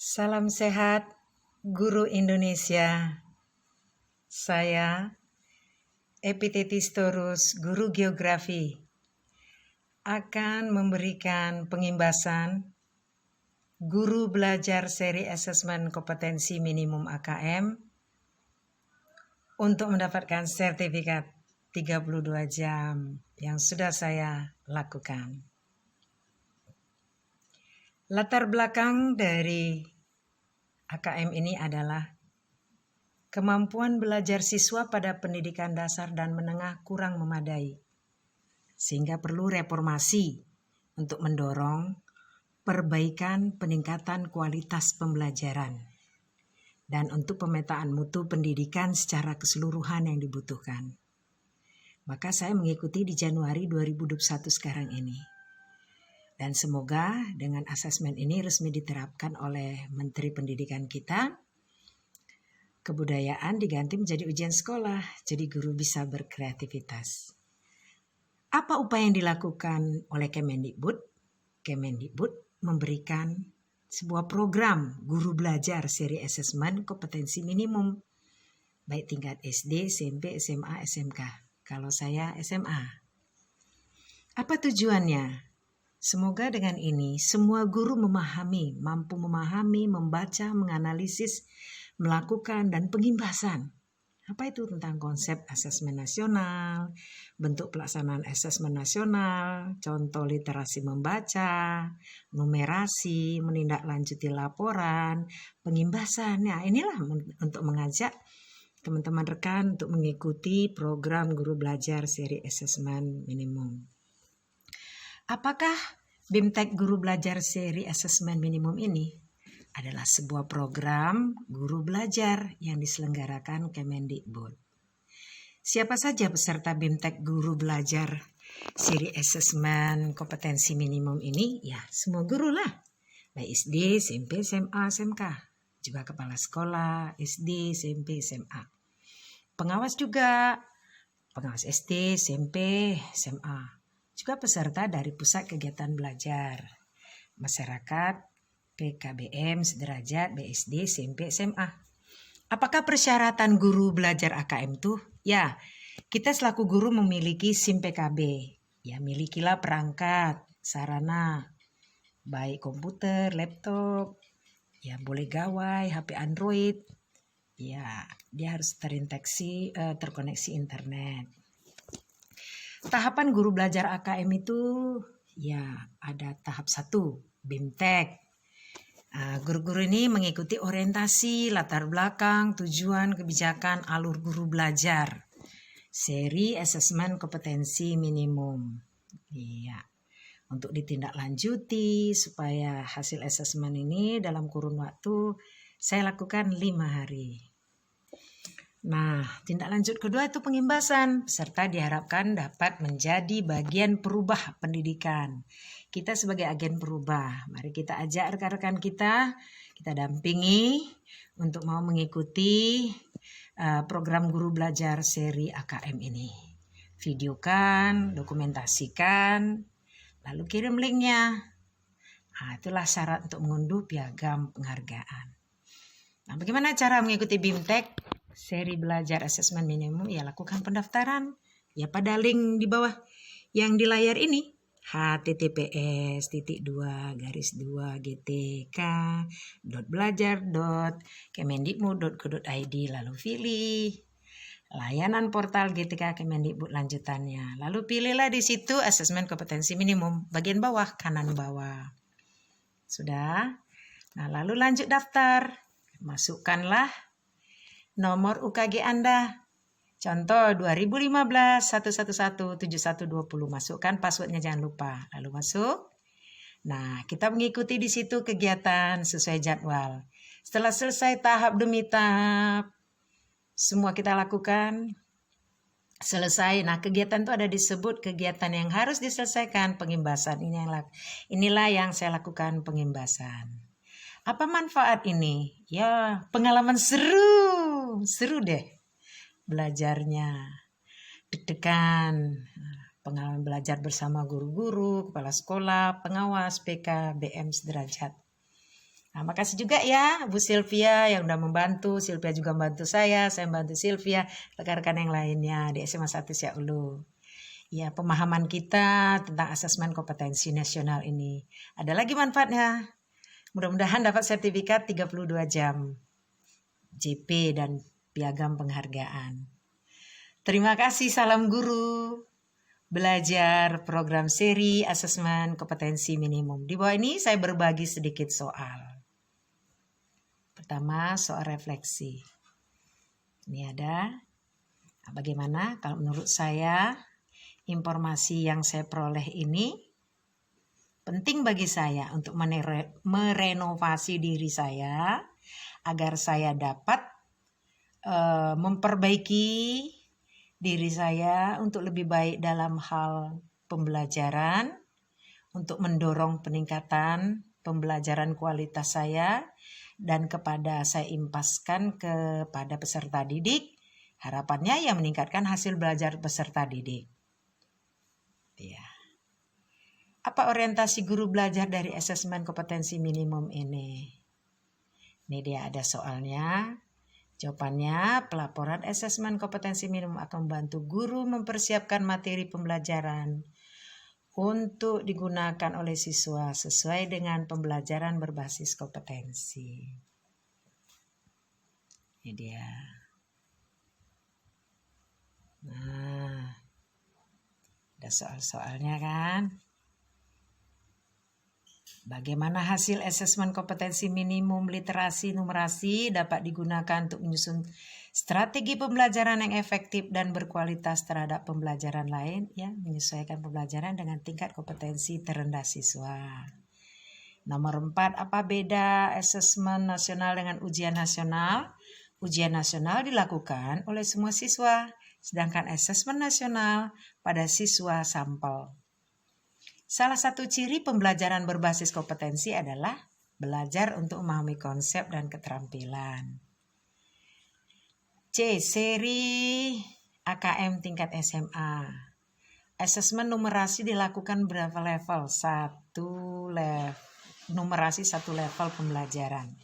Salam sehat, guru Indonesia. Saya Epitetistorus, guru geografi, akan memberikan pengimbasan guru belajar seri asesmen kompetensi minimum AKM untuk mendapatkan sertifikat 32 jam yang sudah saya lakukan. Latar belakang dari AKM ini adalah kemampuan belajar siswa pada pendidikan dasar dan menengah kurang memadai, sehingga perlu reformasi untuk mendorong perbaikan peningkatan kualitas pembelajaran dan untuk pemetaan mutu pendidikan secara keseluruhan yang dibutuhkan. Maka saya mengikuti di Januari 2021 sekarang ini. Dan semoga dengan asesmen ini resmi diterapkan oleh Menteri Pendidikan kita, kebudayaan diganti menjadi ujian sekolah, jadi guru bisa berkreativitas. Apa upaya yang dilakukan oleh Kemendikbud? Kemendikbud memberikan sebuah program guru belajar seri asesmen kompetensi minimum, baik tingkat SD, SMP, SMA, SMK. Kalau saya SMA. Apa tujuannya? Semoga dengan ini semua guru mampu memahami, membaca, menganalisis, melakukan dan pengimbasan. Apa itu tentang konsep asesmen nasional, bentuk pelaksanaan asesmen nasional, contoh literasi membaca, numerasi, menindaklanjuti laporan, pengimbasan. Nah, inilah untuk mengajak teman-teman rekan untuk mengikuti program guru belajar seri asesmen minimum. Apakah BIMTEK Guru Belajar Seri Asesmen Minimum ini adalah sebuah program guru belajar yang diselenggarakan Kemendikbud. Siapa saja peserta BIMTEK Guru Belajar Seri Asesmen Kompetensi Minimum ini? Ya, semua guru lah. Baik SD, SMP, SMA, SMK. Juga kepala sekolah, SD, SMP, SMA. Pengawas juga, pengawas SD, SMP, SMA. Juga peserta dari pusat kegiatan belajar, masyarakat, PKBM, sederajat, BSD, SMP, SMA. Apakah persyaratan guru belajar AKM itu? Ya, kita selaku guru memiliki SIM PKB. Ya, milikilah perangkat, sarana, baik komputer, laptop, ya boleh gawai, HP Android. Ya, dia harus terkoneksi internet. Tahapan guru belajar AKM itu ya ada tahap 1, BIMTEK. Guru-guru ini mengikuti orientasi, latar belakang, tujuan, kebijakan, alur guru belajar. Seri asesmen kompetensi minimum. Iya. Untuk ditindaklanjuti supaya hasil asesmen ini dalam kurun waktu saya lakukan 5 hari. Nah, tindak lanjut kedua itu pengimbasan. Peserta diharapkan dapat menjadi bagian perubah pendidikan. Kita sebagai agen perubah, mari kita ajak rekan-rekan kita dampingi untuk mau mengikuti program guru belajar seri AKM ini. Videokan, dokumentasikan, lalu kirim linknya. Nah, itulah syarat untuk mengunduh piagam penghargaan. Nah, bagaimana cara mengikuti BIMTEK? Seri belajar asesmen minimum, ya lakukan pendaftaran ya pada link di bawah yang di layar ini, https://gtk.belajar.kemendikbud.go.id, lalu pilih layanan portal GTK Kemendikbud lanjutannya, lalu pilihlah di situ asesmen kompetensi minimum bagian bawah kanan bawah. Sudah? Nah, lalu lanjut daftar, masukkanlah nomor UKG Anda. Contoh 2015 111 7120. Masukkan passwordnya jangan lupa. Lalu masuk. Nah, kita mengikuti di situ kegiatan sesuai jadwal. Setelah selesai tahap demi tahap, semua kita lakukan. Selesai. Nah, kegiatan itu ada disebut kegiatan yang harus diselesaikan, pengimbasan. Inilah yang saya lakukan, pengimbasan. Apa manfaat ini? Ya, pengalaman seru deh belajarnya. Deg-degan, pengalaman belajar bersama guru-guru, kepala sekolah, pengawas, PK, BM sederajat. Nah, makasih juga ya Bu Sylvia yang udah membantu. Sylvia juga membantu saya membantu Sylvia, rekan-rekan yang lainnya di SMA 1 Siak Ulu. Ya, pemahaman kita tentang asesmen kompetensi nasional ini. Ada lagi manfaatnya. Mudah-mudahan dapat sertifikat 32 jam JP dan piagam penghargaan. Terima kasih, salam guru. Belajar program seri asesmen kompetensi minimum. Di bawah ini saya berbagi sedikit soal. Pertama, soal refleksi. Ini ada, bagaimana kalau menurut saya informasi yang saya peroleh ini penting bagi saya untuk merenovasi diri saya agar saya dapat memperbaiki diri saya untuk lebih baik dalam hal pembelajaran, untuk mendorong peningkatan pembelajaran kualitas saya, dan kepada saya impaskan kepada peserta didik, harapannya yang meningkatkan hasil belajar peserta didik. Ya. Apa orientasi guru belajar dari asesmen kompetensi minimum ini? Ini dia ada soalnya. Jawabannya, pelaporan asesmen kompetensi minimum akan membantu guru mempersiapkan materi pembelajaran untuk digunakan oleh siswa sesuai dengan pembelajaran berbasis kompetensi. Ini dia. Nah, ada soal-soalnya kan? Bagaimana hasil asesmen kompetensi minimum literasi numerasi dapat digunakan untuk menyusun strategi pembelajaran yang efektif dan berkualitas terhadap pembelajaran lain, ya, menyesuaikan pembelajaran dengan tingkat kompetensi terendah siswa. Nomor 4, apa beda asesmen nasional dengan ujian nasional? Ujian nasional dilakukan oleh semua siswa, sedangkan asesmen nasional pada siswa sampel. Salah satu ciri pembelajaran berbasis kompetensi adalah belajar untuk memahami konsep dan keterampilan. C. Seri AKM tingkat SMA. Asesmen numerasi dilakukan berapa level? Numerasi 1 level pembelajaran.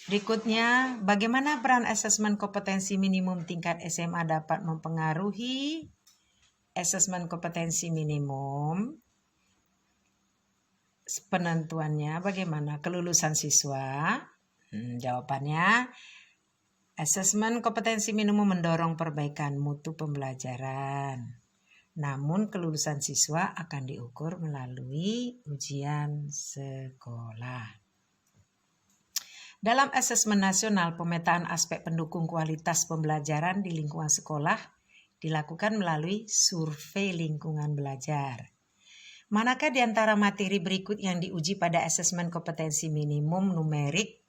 Berikutnya, bagaimana peran asesmen kompetensi minimum tingkat SMA dapat mempengaruhi asesmen kompetensi minimum? Penentuannya bagaimana? Kelulusan siswa. Jawabannya, asesmen kompetensi minimum mendorong perbaikan mutu pembelajaran. Namun kelulusan siswa akan diukur melalui ujian sekolah. Dalam asesmen nasional, pemetaan aspek pendukung kualitas pembelajaran di lingkungan sekolah dilakukan melalui survei lingkungan belajar. Manakah di antara materi berikut yang diuji pada asesmen kompetensi minimum numerik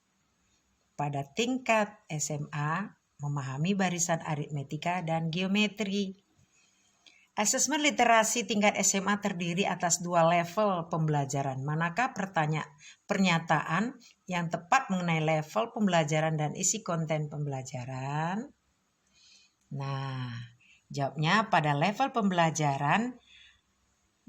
pada tingkat SMA, memahami barisan aritmetika dan geometri? Asesmen literasi tingkat SMA terdiri atas 2 level pembelajaran. Manakah pernyataan yang tepat mengenai level pembelajaran dan isi konten pembelajaran? Nah, jawabnya pada level pembelajaran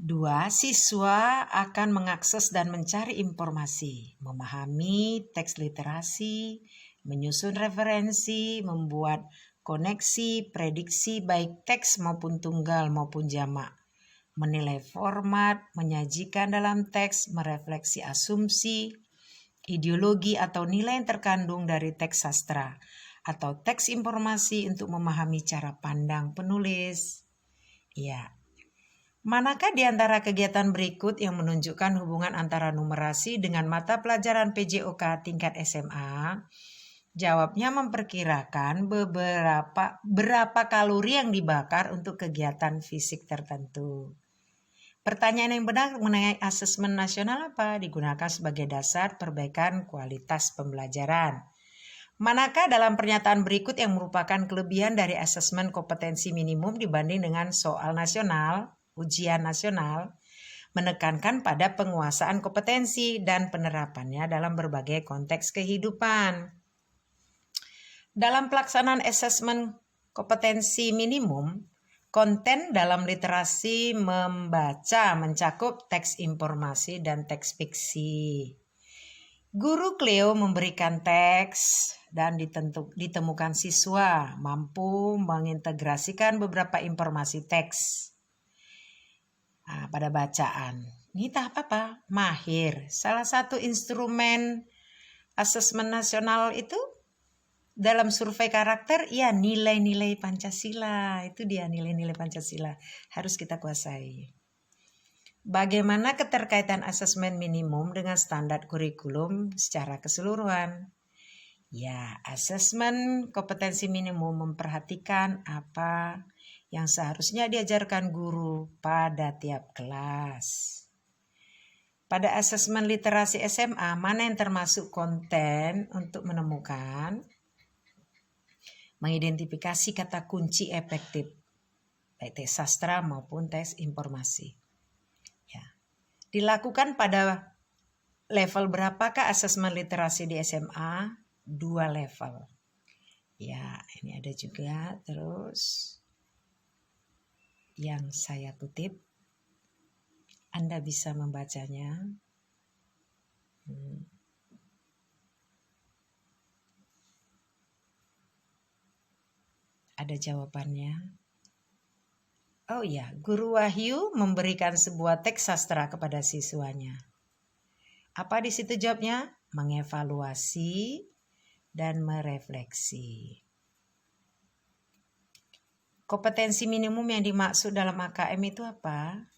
2, siswa akan mengakses dan mencari informasi, memahami teks literasi, menyusun referensi, membuat koneksi, prediksi baik teks maupun tunggal maupun jamak, menilai format, menyajikan dalam teks, merefleksi asumsi, ideologi atau nilai yang terkandung dari teks sastra atau teks informasi untuk memahami cara pandang penulis. Ya. Manakah di antara kegiatan berikut yang menunjukkan hubungan antara numerasi dengan mata pelajaran PJOK tingkat SMA? Jawabnya memperkirakan berapa kalori yang dibakar untuk kegiatan fisik tertentu. Pertanyaan yang benar mengenai asesmen nasional apa? Digunakan sebagai dasar perbaikan kualitas pembelajaran. Manakah dalam pernyataan berikut yang merupakan kelebihan dari asesmen kompetensi minimum dibanding dengan soal nasional? Ujian nasional menekankan pada penguasaan kompetensi dan penerapannya dalam berbagai konteks kehidupan. Dalam pelaksanaan asesmen kompetensi minimum, konten dalam literasi membaca mencakup teks informasi dan teks fiksi. Guru Cleo memberikan teks dan ditemukan siswa mampu mengintegrasikan beberapa informasi teks pada bacaan. Ini tahap apa? Mahir. Salah satu instrumen asesmen nasional itu dalam survei karakter, ya nilai-nilai Pancasila. Itu dia nilai-nilai Pancasila. Harus kita kuasai. Bagaimana keterkaitan asesmen minimum dengan standar kurikulum secara keseluruhan? Ya, asesmen kompetensi minimum memperhatikan apa yang seharusnya diajarkan guru pada tiap kelas. Pada asesmen literasi SMA, mana yang termasuk konten untuk menemukan, mengidentifikasi kata kunci efektif, baik teks sastra maupun teks informasi. Ya. Dilakukan pada level berapakah asesmen literasi di SMA? 2 level. Ya, ini ada juga terus yang saya kutip. Anda bisa membacanya. Ada jawabannya. Oh iya, Guru Wahyu memberikan sebuah teks sastra kepada siswanya. Apa di situ jawabnya? Mengevaluasi dan merefleksi. Kompetensi minimum yang dimaksud dalam AKM itu apa?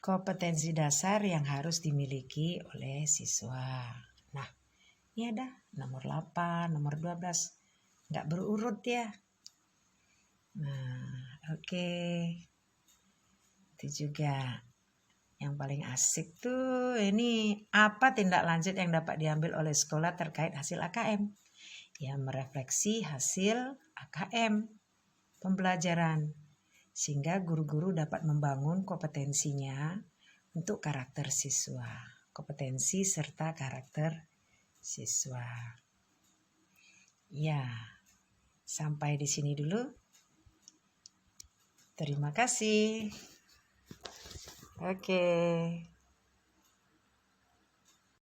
Kompetensi dasar yang harus dimiliki oleh siswa. Nah, ini ada nomor 8, nomor 12. Nggak berurut ya. Nah, oke. Itu juga yang paling asik tuh ini apa tindak lanjut yang dapat diambil oleh sekolah terkait hasil AKM? Ya, merefleksi hasil AKM pembelajaran sehingga guru-guru dapat membangun kompetensinya untuk karakter siswa, kompetensi serta karakter siswa. Ya, sampai di sini dulu. Terima kasih. Oke.